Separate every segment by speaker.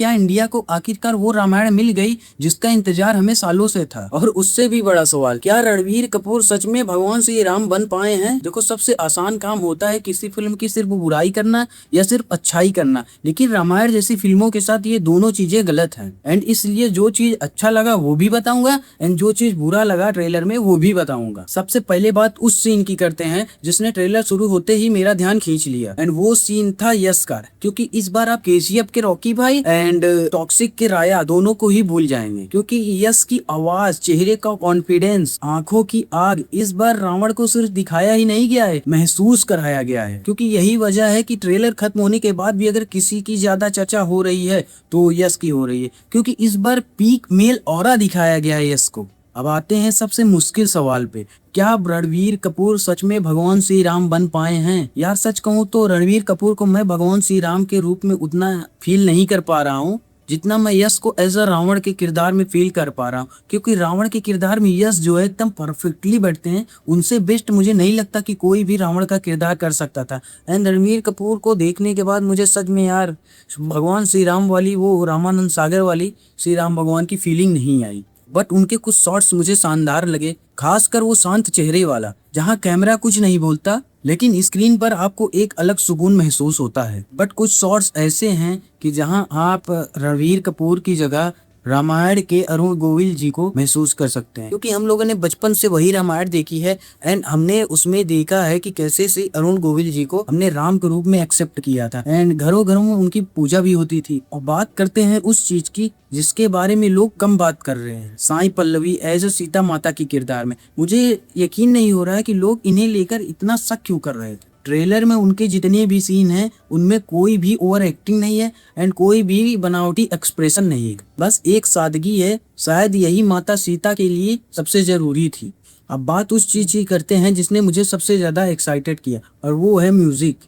Speaker 1: क्या इंडिया को आखिरकार वो रामायण मिल गई जिसका इंतजार हमें सालों से था? और उससे भी बड़ा सवाल, क्या रणवीर कपूर सच में भगवान श्री राम बन पाए हैं? देखो, सबसे आसान काम होता है किसी फिल्म की सिर्फ बुराई करना या सिर्फ अच्छाई करना, लेकिन रामायण जैसी फिल्मों के साथ ये दोनों चीजें गलत हैं। एंड इसलिए जो चीज अच्छा लगा वो भी बताऊंगा एंड जो चीज बुरा लगा ट्रेलर में वो भी बताऊंगा। सबसे पहले बात उस सीन की करते हैं जिसने ट्रेलर शुरू होते ही मेरा ध्यान खींच लिया, एंड वो सीन था यश का। क्योंकि इस बार आप केजीएफ के रॉकी भाई एंड टॉक्सिक के राया दोनों को ही भूल जाएंगे, क्योंकि यश की आवाज, चेहरे का कॉन्फिडेंस, आंखों की आग, इस बार रावण को सिर्फ दिखाया ही नहीं गया है, महसूस कराया गया है। क्योंकि यही वजह है कि ट्रेलर खत्म होने के बाद भी अगर किसी की ज्यादा चर्चा हो रही है तो यश की हो रही है, क्योंकि इस बार पीक मेल ऑरा दिखाया गया है यश को। अब आते हैं सबसे मुश्किल सवाल पे, क्या रणवीर कपूर सच में भगवान श्री राम बन पाए हैं? यार सच कहूँ तो रणवीर कपूर को मैं भगवान श्री राम के रूप में उतना फील नहीं कर पा रहा हूँ जितना मैं यश को एज अ रावण के किरदार में फील कर पा रहा हूँ। क्योंकि रावण के किरदार में यश जो है एकदम परफेक्टली बैठते हैं, उनसे बेस्ट मुझे नहीं लगता कि कोई भी रावण का किरदार कर सकता था। एंड रणवीर कपूर को देखने के बाद मुझे सच में यार भगवान श्री राम वाली, वो रामानंद सागर वाली श्री राम भगवान की फीलिंग नहीं आई। बट उनके कुछ शॉट्स मुझे शानदार लगे, खासकर वो शांत चेहरे वाला जहां कैमरा कुछ नहीं बोलता लेकिन स्क्रीन पर आपको एक अलग सुकून महसूस होता है। बट कुछ शॉट्स ऐसे हैं कि जहां आप रणवीर कपूर की जगह रामायण के अरुण गोविल जी को महसूस कर सकते हैं, क्योंकि हम लोगों ने बचपन से वही रामायण देखी है एंड हमने उसमें देखा है कि कैसे से अरुण गोविल जी को हमने राम के रूप में एक्सेप्ट किया था एंड घरों घरों में उनकी पूजा भी होती थी। और बात करते हैं उस चीज की जिसके बारे में लोग कम बात कर रहे हैं, साई पल्लवी एज अ सीता माता की किरदार में। मुझे यकीन नहीं हो रहा है कि लोग इन्हें लेकर इतना शक क्यों कर रहे थे। ट्रेलर में उनके जितने भी सीन हैं उनमें कोई भी ओवर एक्टिंग नहीं है एंड कोई भी बनावटी एक्सप्रेशन नहीं है, बस एक सादगी है। शायद यही माता सीता के लिए सबसे जरूरी थी। अब बात उस चीज की करते हैं जिसने मुझे सबसे ज्यादा एक्साइटेड किया, और वो है म्यूजिक।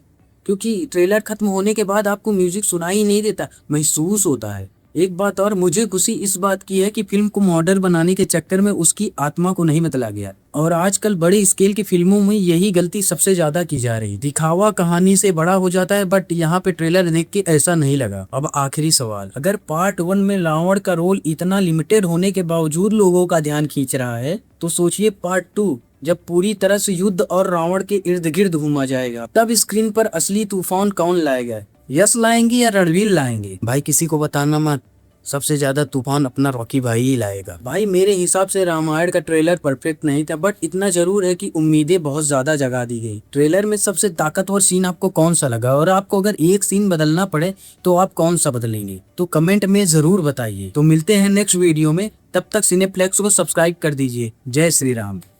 Speaker 1: क्योंकि ट्रेलर खत्म होने के बाद आपको म्यूजिक सुनाई नहीं देता, महसूस होता है। एक बात और मुझे खुशी इस बात की है कि फिल्म को मॉडर्न बनाने के चक्कर में उसकी आत्मा को नहीं बतला गया। और आजकल बड़े स्केल की फिल्मों में यही गलती सबसे ज्यादा की जा रही, दिखावा कहानी से बड़ा हो जाता है। बट यहाँ पे ट्रेलर देख के ऐसा नहीं लगा। अब आखिरी सवाल, अगर पार्ट 1 में रावण का रोल इतना लिमिटेड होने के बावजूद लोगों का ध्यान खींच रहा है, तो सोचिए पार्ट 2 जब पूरी तरह से युद्ध और रावण के इर्द गिर्द घूमा जाएगा, तब स्क्रीन पर असली तूफान कौन लाएगा? यश लाएंगे या रणवीर लाएंगे? भाई किसी को बताना मत, सबसे ज्यादा तूफान अपना रॉकी भाई ही लाएगा। भाई मेरे हिसाब से रामायण का ट्रेलर परफेक्ट नहीं था, बट इतना जरूर है कि उम्मीदें बहुत ज्यादा जगा दी गई। ट्रेलर में सबसे ताकतवर सीन आपको कौन सा लगा, और आपको अगर एक सीन बदलना पड़े तो आप कौन सा बदलेंगे? तो कमेंट में जरूर बताइए। तो मिलते हैं नेक्स्ट वीडियो में, तब तक सिनेप्लेक्स को सब्सक्राइब कर दीजिए। जय श्री राम।